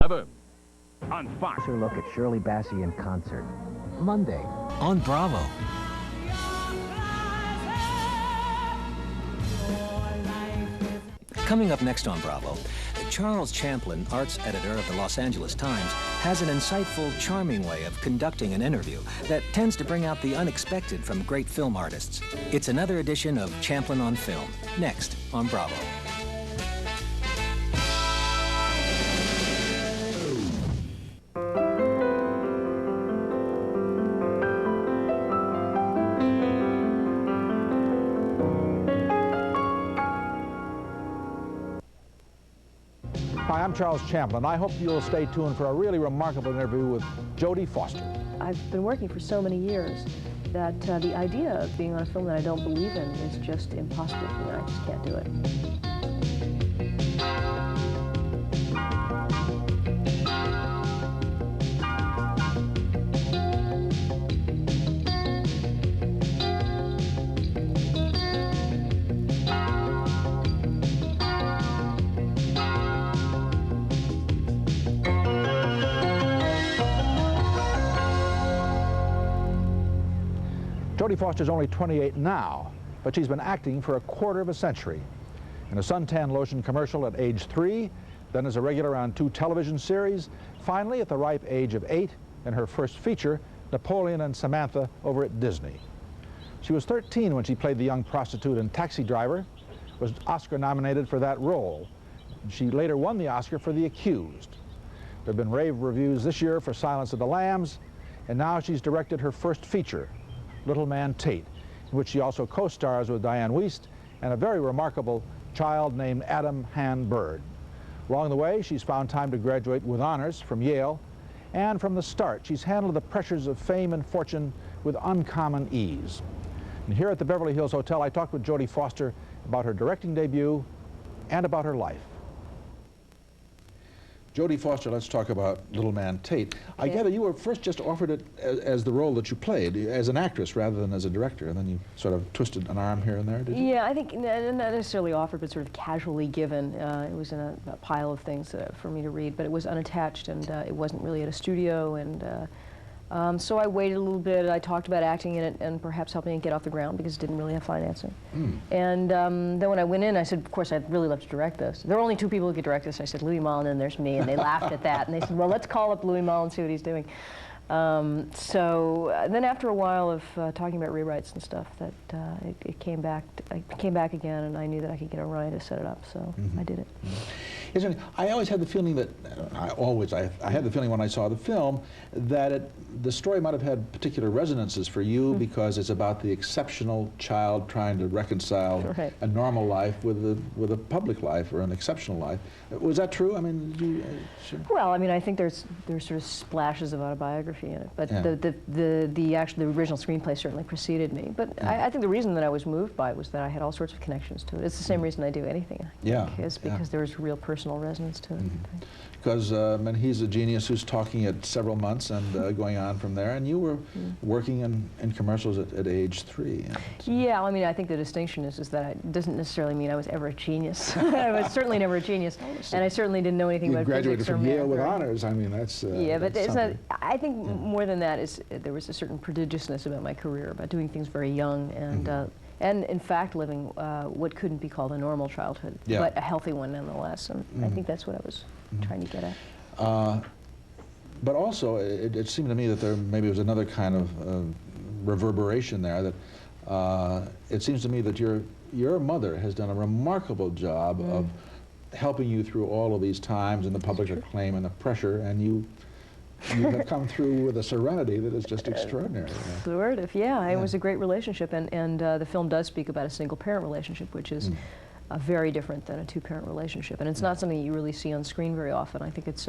together on Fox. Closer look at Shirley Bassey in concert. Monday on Bravo. Coming up next on Bravo, Charles Champlin, arts editor of the Los Angeles Times, has an insightful, charming way of conducting an interview that tends to bring out the unexpected from great film artists. It's another edition of Champlin on Film, next on Bravo. Hi, I'm Charles Champlin. I hope you'll stay tuned for a really remarkable interview with Jodie Foster. I've been working for so many years that the idea of being on a film that I don't believe in is just impossible for me. I just can't do it. Jodie Foster's only 28 now, but she's been acting for a quarter of a century. In a suntan lotion commercial at age 3, then as a regular on 2 television series, finally at the ripe age of 8 in her first feature, Napoleon and Samantha, over at Disney. She was 13 when she played the young prostitute in Taxi Driver, was Oscar nominated for that role. She later won the Oscar for The Accused. There have been rave reviews this year for Silence of the Lambs, and now she's directed her first feature, Little Man Tate, in which she also co-stars with Diane Wiest and a very remarkable child named Adam Han Bird. Along the way, she's found time to graduate with honors from Yale, and from the start, she's handled the pressures of fame and fortune with uncommon ease. And here at the Beverly Hills Hotel, I talked with Jodie Foster about her directing debut and about her life. Jodie Foster, let's talk about Little Man Tate. Okay. I gather you were first just offered it as the role that you played, as an actress rather than as a director, and then you sort of twisted an arm here and there, did you? Yeah, I think not necessarily offered, but sort of casually given. It was in a pile of things for me to read, but it was unattached, and it wasn't really at a studio, and so I waited a little bit. I talked about acting in it and perhaps helping it get off the ground because it didn't really have financing. And then when I went in, I said, of course, I'd really love to direct this. There are only 2 people who could direct this. I said, Louis Malle, and then there's me, and they laughed at that. And they said, well, let's call up Louis Malle and see what he's doing. Then after a while of talking about rewrites and stuff, that it came back again, and I knew that I could get Orion to set it up, so I did it. Isn't it, I always had the feeling that, I had the feeling when I saw the film that the story might have had particular resonances for you because it's about the exceptional child trying to reconcile a normal life with a public life or an exceptional life. Was that true? I mean, did you, well, I mean, I think there's sort of splashes of autobiography in it, but the original screenplay certainly preceded me. But I think the reason that I was moved by it was that I had all sorts of connections to it. It's the same reason I do anything. Because there was real personal resonance to it. Because he's a genius who's talking at several months and going on from there, and you were working in commercials at age 3. Yeah, I mean, I think the distinction is that it doesn't necessarily mean I was ever a genius. I was certainly never a genius, and I certainly didn't know anything about physics. You graduated from Yale with honors. I mean, that's yeah, but it's not, I think more than that is there was a certain prodigiousness about my career, about doing things very young, and in fact living what couldn't be called a normal childhood, but a healthy one nonetheless. And I think that's what I was trying to get at. But also, it seemed to me that there maybe was another kind of reverberation there. That it seems to me that your mother has done a remarkable job of helping you through all of these times and the public acclaim and the pressure, and you have come through with a serenity that is just extraordinary. Sort of, yeah. It was a great relationship, and the film does speak about a single-parent relationship, which is very different than a 2-parent relationship, and it's not something you really see on screen very often. I think it's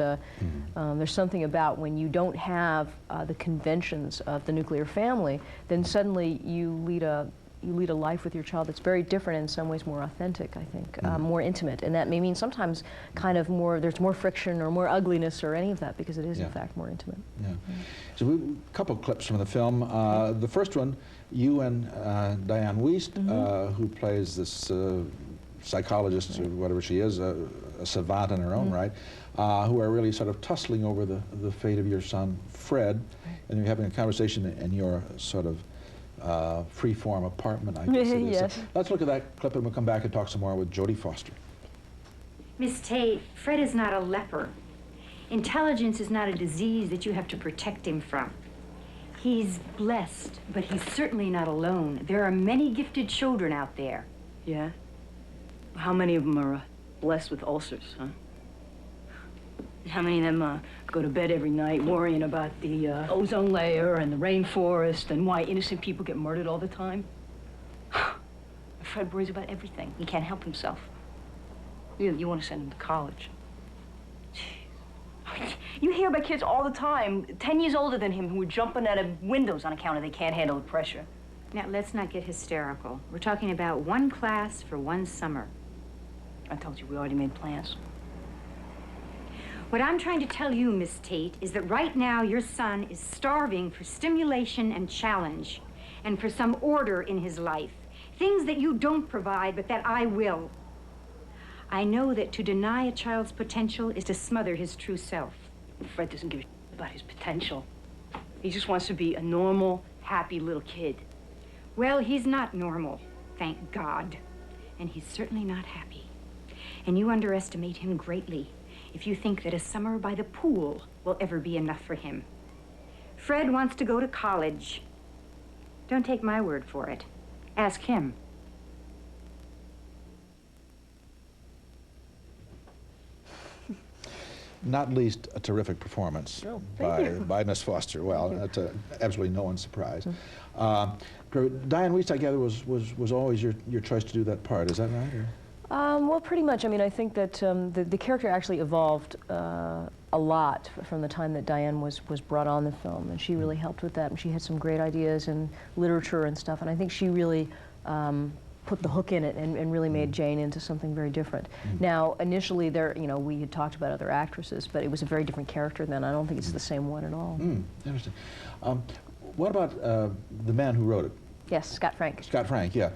there's something about when you don't have the conventions of the nuclear family, then suddenly you lead a life with your child that's very different, in some ways more authentic, I think, more intimate, and that may mean sometimes kind of there's more friction or more ugliness or any of that, because it is in fact more intimate. So a couple clips from the film. The first one, you and Diane Wiest, who plays this psychologist or whatever she is, a savant in her own right, who are really sort of tussling over the fate of your son, Fred, and you're having a conversation in your sort of free-form apartment, I guess it is. Yes. So let's look at that clip and we'll come back and talk some more with Jodie Foster. Miss Tate, Fred is not a leper. Intelligence is not a disease that you have to protect him from. He's blessed, but he's certainly not alone. There are many gifted children out there. Yeah? How many of them are blessed with ulcers, huh? How many of them go to bed every night worrying about the ozone layer and the rainforest and why innocent people get murdered all the time? Fred worries about everything. He can't help himself. You want to send him to college. You hear about kids all the time, 10 years older than him, who are jumping out of windows on account of they can't handle the pressure. Now, let's not get hysterical. We're talking about one class for one summer. I told you we already made plans. What I'm trying to tell you, Miss Tate, is that right now your son is starving for stimulation and challenge, and for some order in his life. Things that you don't provide, but that I will. I know that to deny a child's potential is to smother his true self. Fred doesn't give a shit about his potential. He just wants to be a normal, happy little kid. Well, he's not normal, thank God. And he's certainly not happy. And you underestimate him greatly if you think that a summer by the pool will ever be enough for him. Fred wants to go to college. Don't take my word for it. Ask him. Not least a terrific performance by Miss Foster. Well, that's absolutely no one's surprise. Diane Wiest, I gather, was always your choice to do that part. Is that right? Or? Well, pretty much. I mean, I think that the character actually evolved a lot from the time that Diane was brought on the film, and she really helped with that. And she had some great ideas in literature and stuff, and I think she really put the hook in it and really made Jane into something very different. Now, initially, we had talked about other actresses, but it was a very different character then. I don't think it's the same one at all. Interesting. What about the man who wrote it? Yes, Scott Frank. Scott Frank, yeah.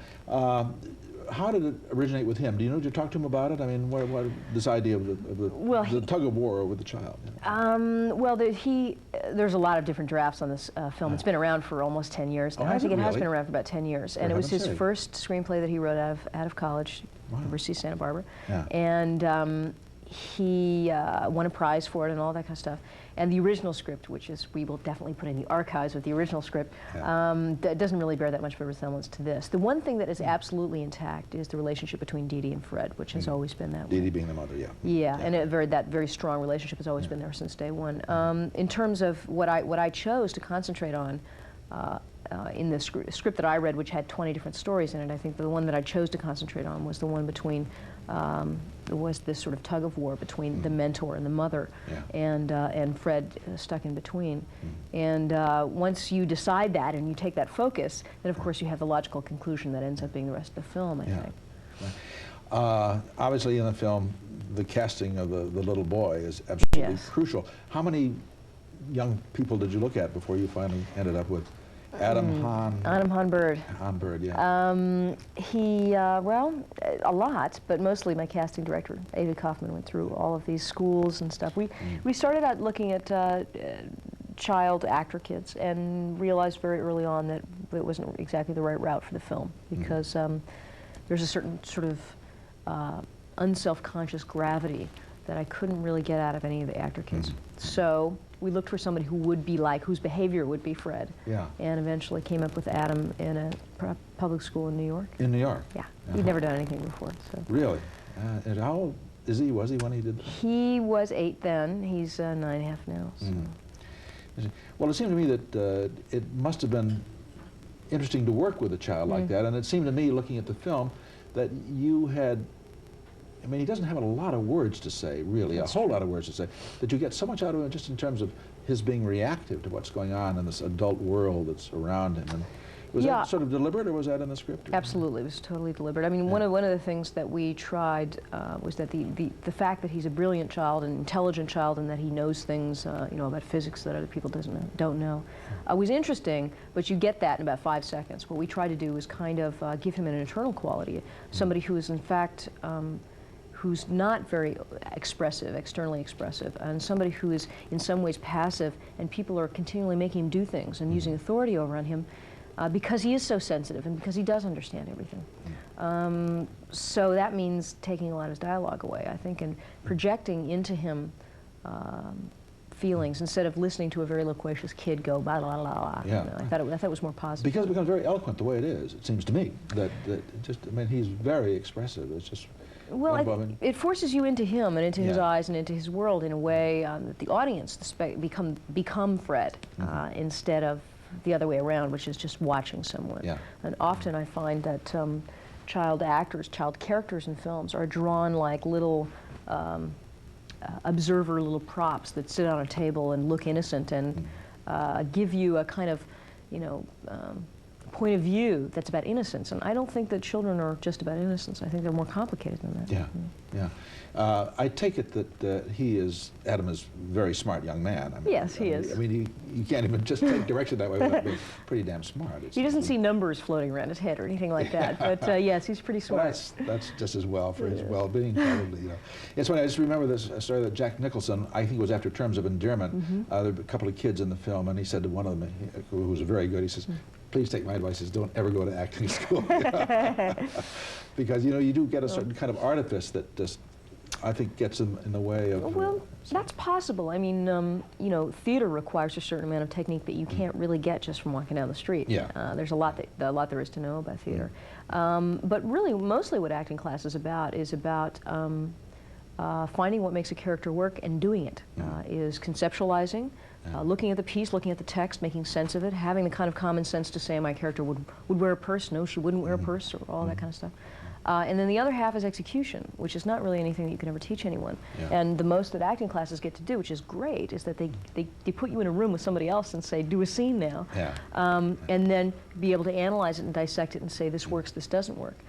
How did it originate with him? Do you know, did you talk to him about it? I mean, what this idea of the tug of war over the child? You know? Well, there's a lot of different drafts on this film. It's been around for almost 10 years now. I think it has been around for about 10 years. And it was his first screenplay that he wrote out of college, University of Santa Barbara. Yeah. And he won a prize for it and all that kind of stuff. And the original script, which is, we will definitely put in the archives with the original script, that doesn't really bear that much of a resemblance to this. The one thing that is absolutely intact is the relationship between Dee Dee and Fred, which has always been that way. Dee Dee being the mother, yeah. Yeah, and that very strong relationship has always been there since day one. In terms of what I chose to concentrate on in the script that I read, which had 20 different stories in it, I think the one that I chose to concentrate on was the one between was this sort of tug of war between the mentor and the mother, and Fred stuck in between. And once you decide that and you take that focus, then of course you have the logical conclusion that ends up being the rest of the film, I think. Obviously in the film, the casting of the little boy is absolutely crucial. How many young people did you look at before you finally ended up with Adam Hahn Bird? Hahn Bird, yeah. Well, a lot, but mostly my casting director, Avi Kaufman, went through all of these schools and stuff. We started out looking at child actor kids and realized very early on that it wasn't exactly the right route for the film, because there's a certain sort of unself-conscious gravity that I couldn't really get out of any of the actor kids. So we looked for somebody who would be like, whose behavior would be Fred. Yeah. And eventually came up with Adam in a public school in New York. In New York? Yeah. He'd never done anything before. So. Really? And how old was he when he did that? He was 8 then. He's 9.5 now. So. Well, it seemed to me that it must have been interesting to work with a child like that, and it seemed to me, looking at the film, that you had, I mean, he doesn't have a lot of words to say, really, a whole lot of words to say, that you get so much out of him just in terms of his being reactive to what's going on in this adult world that's around him. And Was Yeah. that sort of deliberate, or was that in the script? Absolutely, it was totally deliberate. I mean, one of the things that we tried was that the fact that he's a brilliant child, an intelligent child, and that he knows things, you know, about physics that other people don't know, was interesting. But you get that in about 5 seconds. What we tried to do was kind of give him an internal quality, somebody who is in fact who's not very expressive, externally expressive, and somebody who is in some ways passive, and people are continually making him do things and using authority over on him. Because he is so sensitive and because he does understand everything. So that means taking a lot of his dialogue away, I think, and projecting into him feelings instead of listening to a very loquacious kid go blah, blah, blah, blah. Yeah. You know, I thought it was more positive. Because it becomes very eloquent the way it is, it seems to me. I mean, he's very expressive. It's just... Well, it forces you into him and into his Yeah. eyes and into his world in a way that the audience become Fred instead of the other way around, which is just watching someone. Yeah. And often I find that child actors, child characters in films are drawn like little observer, little props that sit on a table and look innocent and give you a kind of, you know, point of view that's about innocence. And I don't think that children are just about innocence. I think they're more complicated than that. Yeah, yeah. I take it that Adam is a very smart young man. I mean, Yes, he is. I mean, you can't even just take direction that way without being pretty damn smart. He doesn't see numbers floating around his head or anything like that, but yes, he's pretty smart. Well, that's just as well for his well-being, probably. You know, it's funny. I just remember this story that Jack Nicholson, I think it was after Terms of Endearment. There were a couple of kids in the film, and he said to one of them, who was very good, he says, "Please take my advice: is don't ever go to acting school." You know? Because you know you do get a certain kind of artifice that just, I think, gets in the way of... Well, that's possible. I mean, you know, theater requires a certain amount of technique that you can't really get just from walking down the street. Yeah. There's a lot there is to know about theater. But really, mostly what acting class is about finding what makes a character work and doing it. Is conceptualizing, looking at the piece, looking at the text, making sense of it, having the kind of common sense to say my character would wear a purse, no, she wouldn't wear a purse, or all that kind of stuff. And then the other half is execution, which is not really anything that you can ever teach anyone. Yeah. And the most that acting classes get to do, which is great, is that they put you in a room with somebody else and say, do a scene now. Yeah. And then be able to analyze it and dissect it and say, this works, this doesn't work.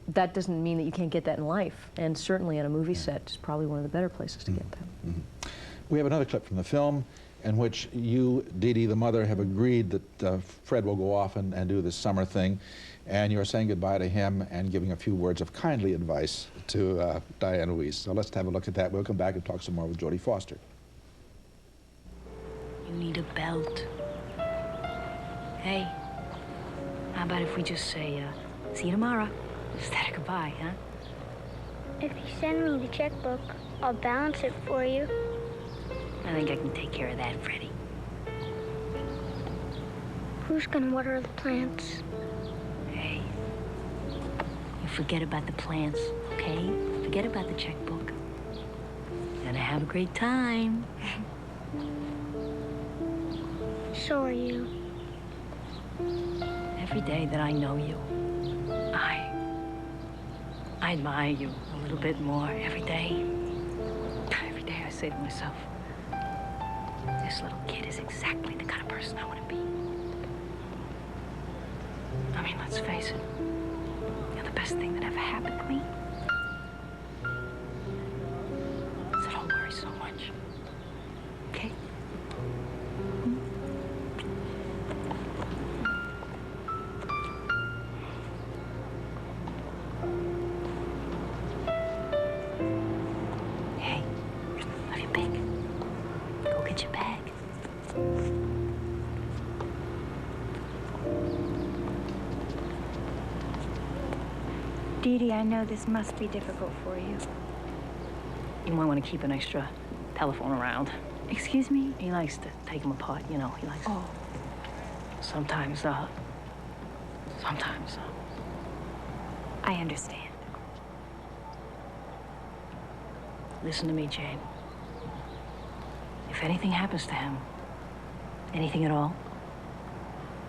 That doesn't mean that you can't get that in life. And certainly on a movie set is probably one of the better places to get that. We have another clip from the film in which you, Dee Dee, the mother, have agreed that Fred will go off and do this summer thing, and you're saying goodbye to him and giving a few words of kindly advice to Diane Weiss. So let's have a look at that. We'll come back and talk some more with Jodie Foster. You need a belt. Hey, how about if we just say, see you tomorrow, instead of goodbye, huh? If you send me the checkbook, I'll balance it for you. I think I can take care of that, Freddie. Who's gonna water the plants? Hey, you forget about the plants, okay? Forget about the checkbook. Gonna have a great time. So are you. Every day that I know you, I admire you a little bit more every day. Every day I say to myself, this little kid is exactly the kind of person I want to be. I mean, let's face it. You're the best thing that ever happened to me. So don't worry so much. Okay? Hey, love you big. Go get your bag. Dee Dee, I know this must be difficult for you. You might want to keep an extra telephone around. Excuse me? He likes to take them apart, you know. He likes. Oh. Sometimes. I understand. Listen to me, Jane. If anything happens to him, anything at all,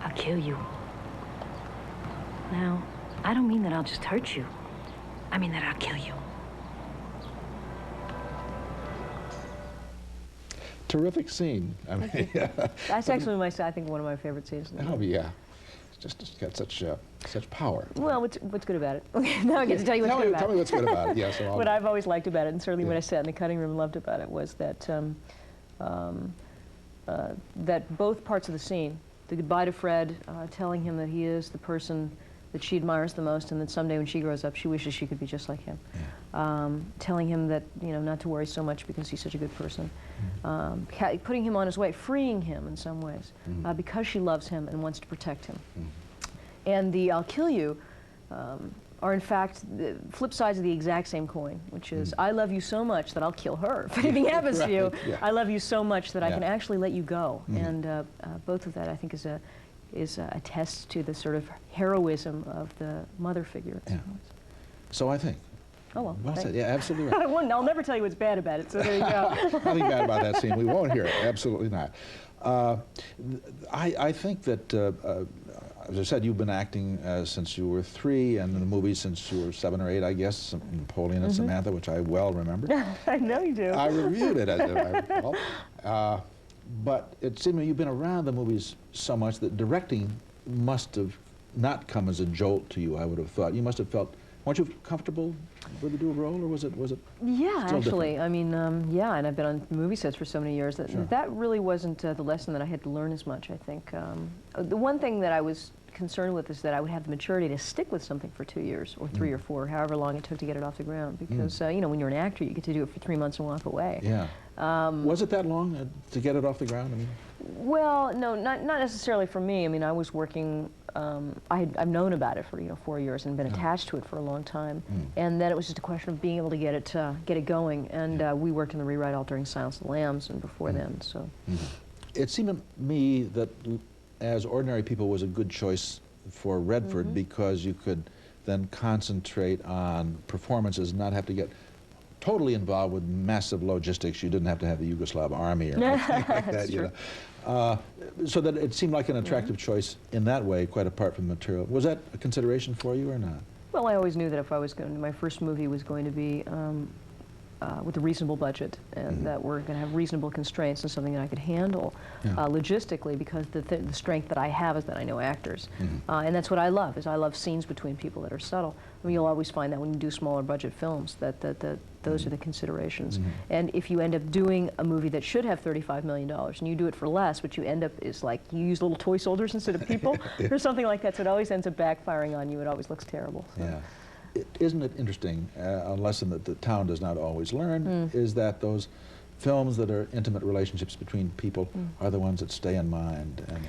I'll kill you. Now, I don't mean that I'll just hurt you. I mean that I'll kill you. Terrific scene. I mean, That's actually I think one of my favorite scenes in the movie. oh yeah, just got such power. Well, what's good about it? Okay, now I get to tell you what's good about it. Tell me what's good about it. Yeah, so what I've always liked about it, and certainly what I sat in the cutting room and loved about it, was that that both parts of the scene, the goodbye to Fred, telling him that he is the person that she admires the most, and that someday when she grows up, she wishes she could be just like him. Yeah. Telling him that, you know, not to worry so much because he's such a good person. Putting him on his way, freeing him in some ways, because she loves him and wants to protect him. And the "I'll kill you" are in fact the flip sides of the exact same coin, which is I love you so much that I'll kill her. If anything happens to you, I love you so much that I can actually let you go. And both of that, I think, is a test to the sort of heroism of the mother figure. Yeah. So I think. Oh, well. Well said. Yeah, absolutely right. I'll never tell you what's bad about it, so there you go. Nothing bad about that scene. We won't hear it. Absolutely not. I think that, as I said, you've been acting since you were 3, and in the movies since you were 7 or 8, I guess, Napoleon and Samantha, which I well remember. I know you do. I reviewed it, as I recall. But it seemed to me you've been around the movies so much that directing must have not come as a jolt to you, I would have thought. You must have felt, weren't you comfortable with the dual role, or was it Yeah, actually. Different? I mean, yeah, and I've been on movie sets for so many years that that really wasn't the lesson that I had to learn as much, I think. The one thing that I was concerned with is that I would have the maturity to stick with something for 2 years, or 3 or 4, however long it took to get it off the ground, because, you know, when you're an actor, you get to do it for 3 months and walk away. Yeah. Was it that long to get it off the ground? I mean, well, no, not necessarily for me. I mean, I was working. I've known about it for 4 years and been attached to it for a long time, and then it was just a question of being able to get it going. And we worked in the rewrite all during Silence of the Lambs and before then. So it seemed to me that As Ordinary People was a good choice for Redford because you could then concentrate on performances and not have to get totally involved with massive logistics. You didn't have to have the Yugoslav army or anything like that, you know. So that it seemed like an attractive choice in that way, quite apart from the material. Was that a consideration for you or not? Well, I always knew that if I was going to, my first movie was going to be with a reasonable budget, and that we're going to have reasonable constraints and something that I could handle logistically, because the strength that I have is that I know actors. And that's what I love, is I love scenes between people that are subtle. I mean, you'll always find that when you do smaller budget films, that those are the considerations. And if you end up doing a movie that should have $35 million, and you do it for less, what you end up is like, you use little toy soldiers instead of people, or something like that, so it always ends up backfiring on you. It always looks terrible. So. Yeah. Isn't it interesting, a lesson that the town does not always learn, is that those films that are intimate relationships between people are the ones that stay in mind and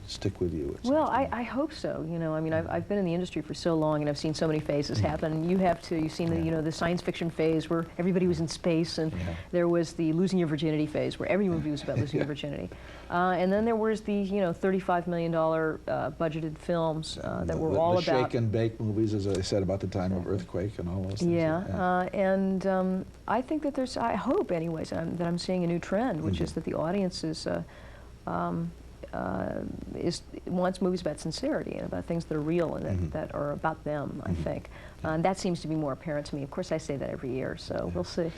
stick with you. Well, I hope so. You know, I mean, I've been in the industry for so long, and I've seen so many phases happen. You have too. You've seen the, you know, the science fiction phase where everybody was in space, and there was the losing your virginity phase where every movie was about losing your virginity. And then there was the, you know, $35 million budgeted films that were all the about shake and bake movies, as I said, about the time of Earthquake and all those things. And I think that there's, I hope anyways, that I'm seeing a new trend, which is that the audience wants movies about sincerity and about things that are real and that are about them, I think. And that seems to be more apparent to me. Of course, I say that every year, so we'll see.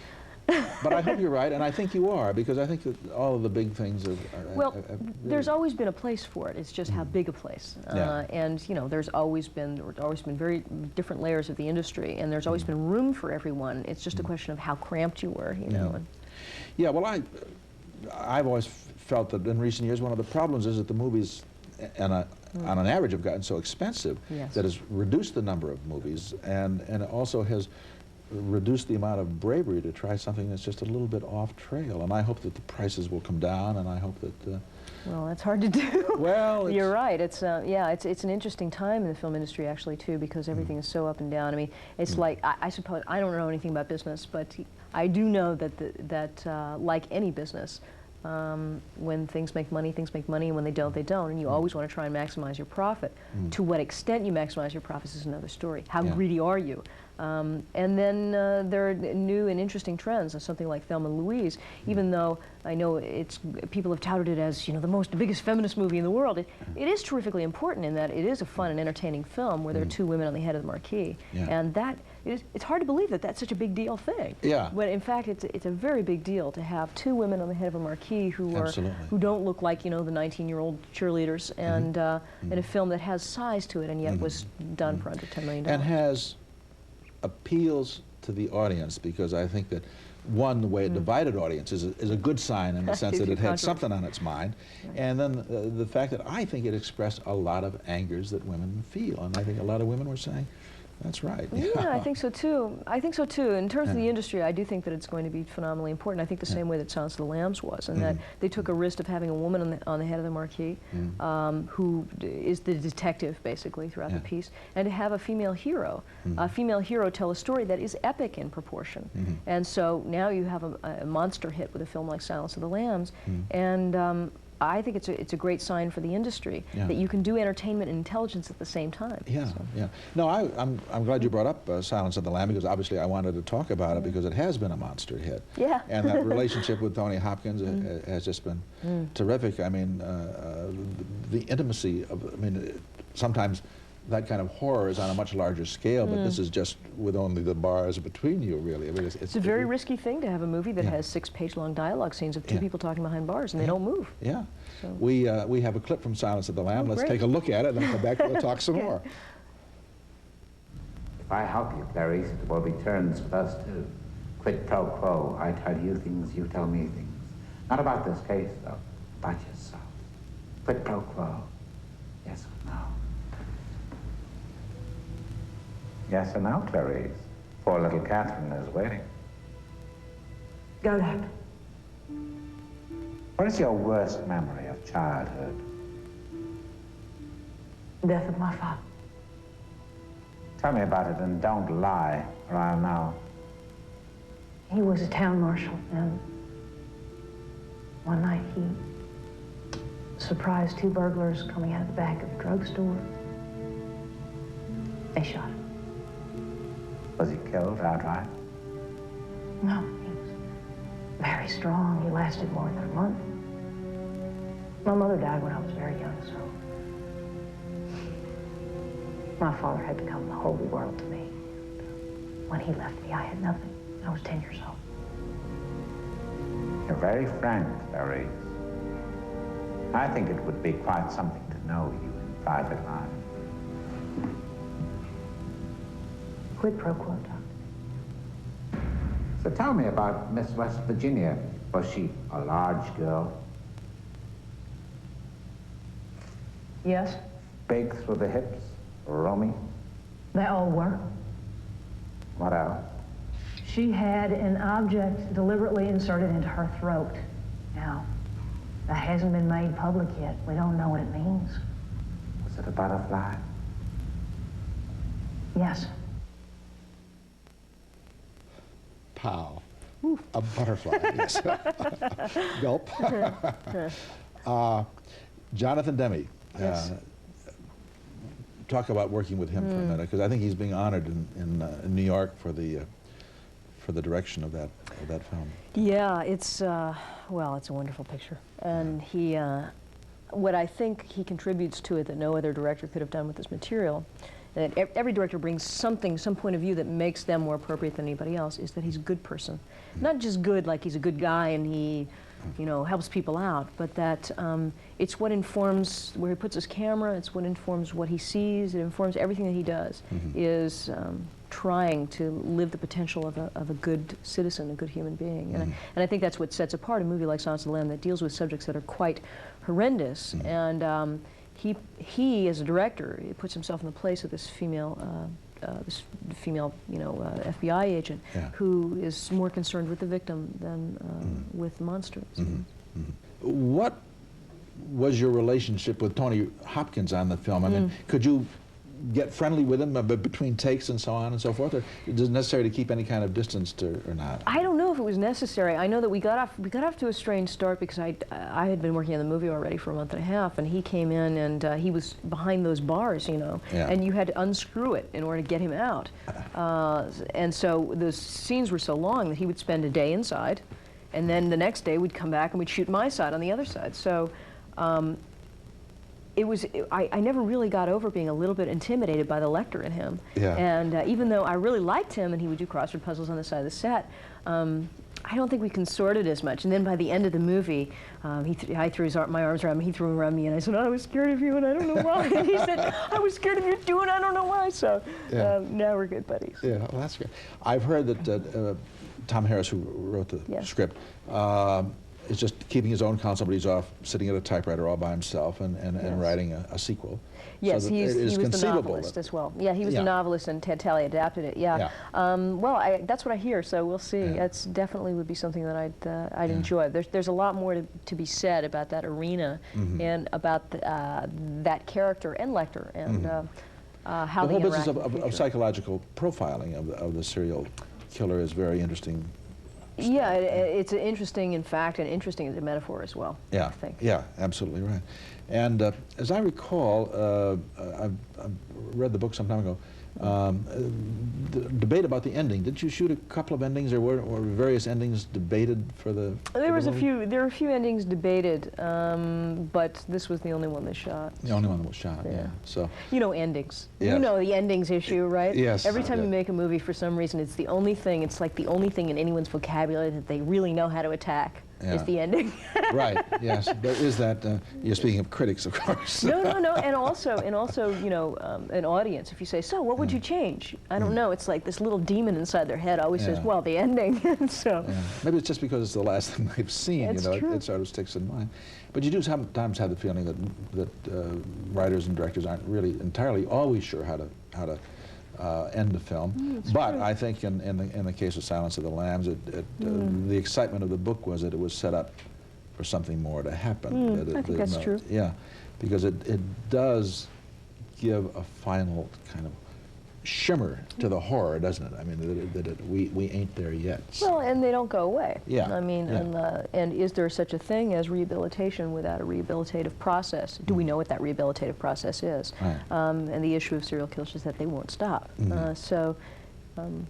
But I hope you're right, and I think you are, because I think that all of the big things are well, really, there's always been a place for it. It's just how big a place. And you know, there's always been very different layers of the industry, and there's always been room for everyone. It's just a question of how cramped you were, you know. And yeah, well, I've always felt that in recent years one of the problems is that the movies, on an average, have gotten so expensive that has reduced the number of movies, and it also has reduce the amount of bravery to try something that's just a little bit off trail. And I hope that the prices will come down, and I hope that well, that's hard to do. Well, you're right. It's yeah, it's an interesting time in the film industry actually too, because everything is so up and down. I mean, it's like I suppose I don't know anything about business, but I do know that like any business, when things make money, and when they don't, they don't. And you always want to try and maximize your profit. To what extent you maximize your profits is another story. How greedy are you? And then there are new and interesting trends, and something like Thelma and Louise, even though I know people have touted it as, you know, the biggest feminist movie in the world, it is terrifically important in that it is a fun and entertaining film where there are two women on the head of the marquee. And that it's hard to believe that that's such a big deal thing. Yeah. But in fact, it's a very big deal to have two women on the head of a marquee who don't look like, you know, the 19-year-old cheerleaders, and in a film that has size to it and yet was done for under $10 million. And has appeals to the audience, because I think that one, the way it divided audience is a good sign in the sense that it had something on its mind, and then the fact that I think it expressed a lot of angers that women feel, and I think a lot of women were saying, that's right. Yeah, I think so too. I think so too. In terms of the industry, I do think that it's going to be phenomenally important. I think the same way that Silence of the Lambs was, and that they took a risk of having a woman on the head of the marquee, who is the detective basically throughout the piece, and to have a female hero tell a story that is epic in proportion. And so now you have a monster hit with a film like Silence of the Lambs, and I think it's a great sign for the industry that you can do entertainment and intelligence at the same time. No, I'm glad you brought up Silence of the Lamb, because obviously I wanted to talk about it because it has been a monster hit. And that relationship with Tony Hopkins has just been terrific. I mean, the intimacy of, I mean, sometimes that kind of horror is on a much larger scale, but this is just with only the bars between you, really. I mean, it's a very risky thing to have a movie that has 6-page-long dialogue scenes of two people talking behind bars, and they don't move. So. We have a clip from Silence of the Lamb. Let's take a look at it, and then come back and talk some more. If I help you, Clarice, it will be turns for us too. Quid pro quo. I tell you things, you tell me things. Not about this case, though. About yourself. Quid pro quo. Yes or no? Yes or no, Clarice? Poor little Catherine is waiting. Go ahead. What is your worst memory of childhood? Death of my father. Tell me about it and don't lie, or I'll know. He was a town marshal, and one night he surprised two burglars coming out of the back of a drugstore. They shot him. Was he killed outright? No, he was very strong. He lasted more than a month. My mother died when I was very young, so my father had become the holy world to me. When he left me, I had nothing. I was 10 years old. You're very frank, Clarice. I think it would be quite something to know you in private life. Quid pro quo, Doctor. So tell me about Miss West Virginia. Was she a large girl? Yes? Big through the hips? Roomy? They all were. What else? She had an object deliberately inserted into her throat. Now, that hasn't been made public yet. We don't know what it means. Was it a butterfly? Yes. Pow. A butterfly, yes. Gulp. Jonathan Demme. Yes. Talk about working with him for a minute, because I think he's being honored in New York for the direction of that film. Yeah, it's well, it's a wonderful picture, and he, what I think he contributes to it that no other director could have done with this material, that every director brings something, some point of view that makes them more appropriate than anybody else, is that he's a good person, not just good like he's a good guy and he, you know, helps people out, but that it's what informs where he puts his camera, it's what informs what he sees, it informs everything that he does, is trying to live the potential of a good citizen, a good human being. And I think that's what sets apart a movie like Silence of the Lamb that deals with subjects that are quite horrendous. And he, as a director, he puts himself in the place of this female, you know, FBI agent who is more concerned with the victim than with monsters. What was your relationship with Tony Hopkins on the film? I mean, could you get friendly with him between takes and so on and so forth, or is it necessary to keep any kind of distance or not? I don't know if it was necessary. I know that we got off to a strange start because I had been working on the movie already for a month and a half, and he came in and he was behind those bars, you know, and you had to unscrew it in order to get him out. And so those scenes were so long that he would spend a day inside, and then the next day we'd come back and we'd shoot my side on the other side. So I never really got over being a little bit intimidated by the Lecter in him. Yeah. And even though I really liked him and he would do crossword puzzles on the side of the set, I don't think we consorted as much. And then by the end of the movie, I threw my arms around him, he threw them around me, and I said, I was scared of you, and I don't know why. And he said, I was scared of you too, and I don't know why. So now we're good buddies. Yeah, well, that's good. I've heard that Tom Harris, who wrote the script, is just keeping his own counsel, but he's off sitting at a typewriter all by himself and writing a sequel. Yes, so he was the novelist that, as well. Yeah, he was the novelist, and Ted Talley adapted it. Yeah. Well, that's what I hear, so we'll see. That's definitely would be something that I'd enjoy. There's a lot more to be said about that arena and about that character and Lecter and how the whole business interact of psychological profiling of the serial killer is very interesting. Yeah, it's interesting in fact, and interesting as a metaphor as well. Yeah, I think. Yeah, absolutely right. And as I recall, I've read the book some time ago, the debate about the ending. Did you shoot a couple of endings, or were various endings debated for the? There were a few endings debated, but this was the only one they shot. The only one that was shot. Yeah. So. You know endings. Yes. You know the endings issue, right? Yes. Every time you make a movie, for some reason, it's the only thing. It's like the only thing in anyone's vocabulary that they really know how to attack. Is the ending. Right. Yes. There is that. You're speaking of critics, of course. No. And also, you know, an audience. If you say, "So, what would you change?" I don't know. It's like this little demon inside their head always says, "Well, the ending." So. Yeah. Maybe it's just because it's the last thing they've seen. It's you know, true. it sort of sticks in mind. But you do sometimes have the feeling that writers and directors aren't really entirely always sure how to end the film. But true. I think in the case of Silence of the Lambs, the excitement of the book was that it was set up for something more to happen. I think that's true. Yeah, because it does give a final kind of shimmer to the horror, doesn't it? I mean, we ain't there yet. Well, and they don't go away. Yeah. I mean, and is there such a thing as rehabilitation without a rehabilitative process? Do we know what that rehabilitative process is? Right. And the issue of serial killers is that they won't stop. So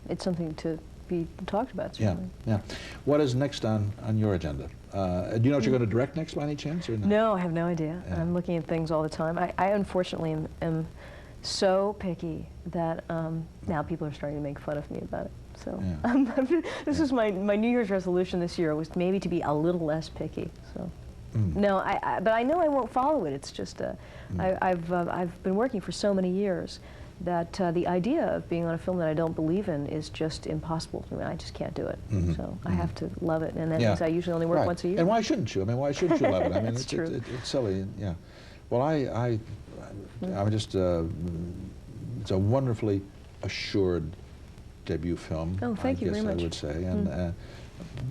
it's something to be talked about, certainly. Yeah. What is next on your agenda? Do you know what you're going to direct next by any chance? Or no? No, I have no idea. Yeah. I'm looking at things all the time. I unfortunately am so picky that now people are starting to make fun of me about it. So this is my New Year's resolution this year, was maybe to be a little less picky. So no, but I know I won't follow it. It's just I've been working for so many years that the idea of being on a film that I don't believe in is just impossible for me. I just can't do it. So I have to love it, and that means I usually only work once a year. And why shouldn't you? I mean, why shouldn't you love it? I mean, it's true. It's silly. Yeah. Well, I'm just, it's a wonderfully assured debut film. Oh, thank you very much. I would say. And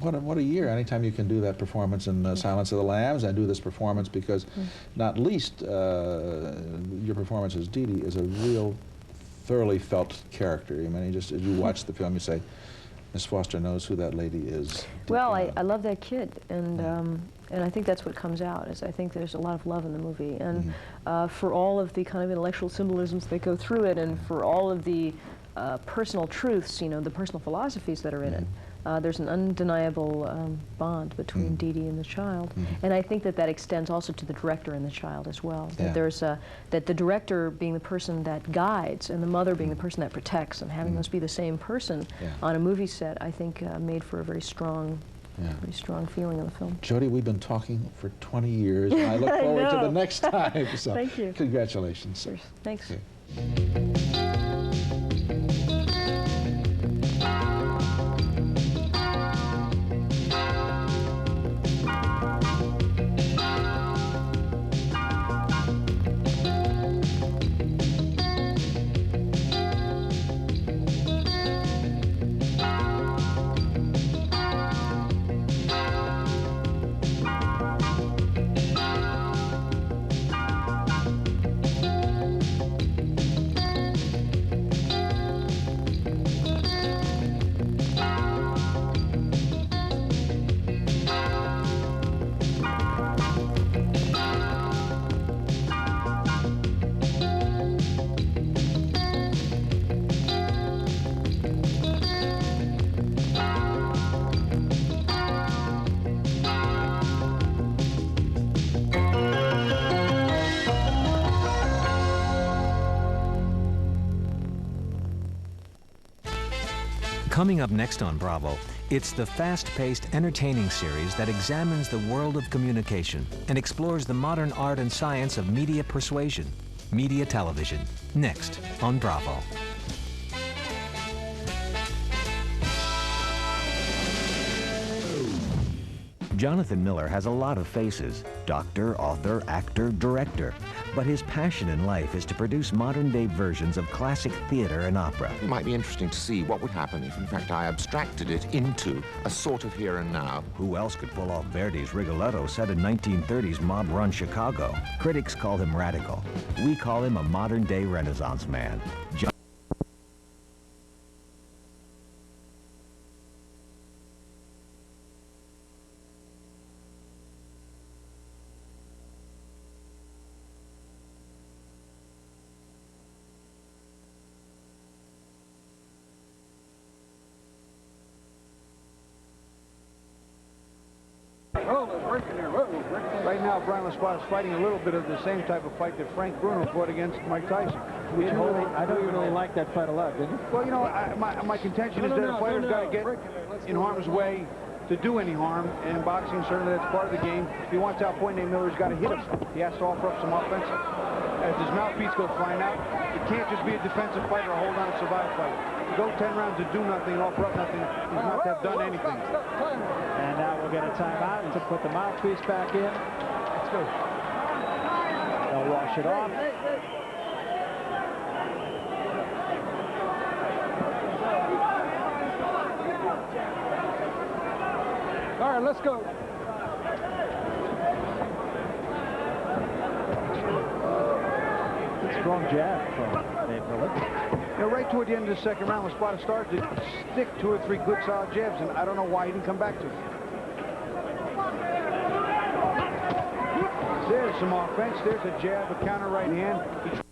what a year. Anytime you can do that performance in Silence of the Lambs, and do this performance, because not least your performance as Dee Dee is a real thoroughly felt character. I mean, as you watch the film, you say, Miss Foster knows who that lady is. Well, I love that kid, and I think that's what comes out. Is I think there's a lot of love in the movie, and for all of the kind of intellectual symbolisms that go through it, and for all of the personal truths, you know, the personal philosophies that are in it. There's an undeniable bond between Dee Dee and the child, and I think that extends also to the director and the child as well. That there's that the director being the person that guides, and the mother being the person that protects, and having those be the same person on a movie set, I think made for a very strong, very strong feeling of the film. Jodie, we've been talking for 20 years, and I look forward to the next time. So thank you. Congratulations. Cheers. Thanks. Okay. Coming up next on Bravo, it's the fast-paced, entertaining series that examines the world of communication and explores the modern art and science of media persuasion. Media television, next on Bravo. Jonathan Miller has a lot of faces: doctor, author, actor, director. But his passion in life is to produce modern-day versions of classic theater and opera. It might be interesting to see what would happen if, in fact, I abstracted it into a sort of here and now. Who else could pull off Verdi's Rigoletto set in 1930s mob-run Chicago? Critics call him radical. We call him a modern-day Renaissance man. Right now, Brian LaSpata is fighting a little bit of the same type of fight that Frank Bruno fought against Mike Tyson. I don't really like that fight a lot, did you? Well, you know, my contention is that a fighter's got to get in harm's way to do any harm, and in boxing, certainly that's part of the game. If he wants to outpoint Nate Miller, he's got to hit him. He has to offer up some offense. As his mouthpiece goes flying out, it can't just be a defensive fight or a hold-on and survive fight. To go 10 rounds to do nothing and offer up nothing is not to have done anything. And now we'll get a timeout to put the mouthpiece back in. Let's go. They'll wash it off. All right, let's go. Good strong jab from Nate Miller. You know, right toward the end of the second round, LaSpata started to stick 2 or 3 good solid jabs, and I don't know why he didn't come back to it. There's some offense. There's a jab, a counter right hand.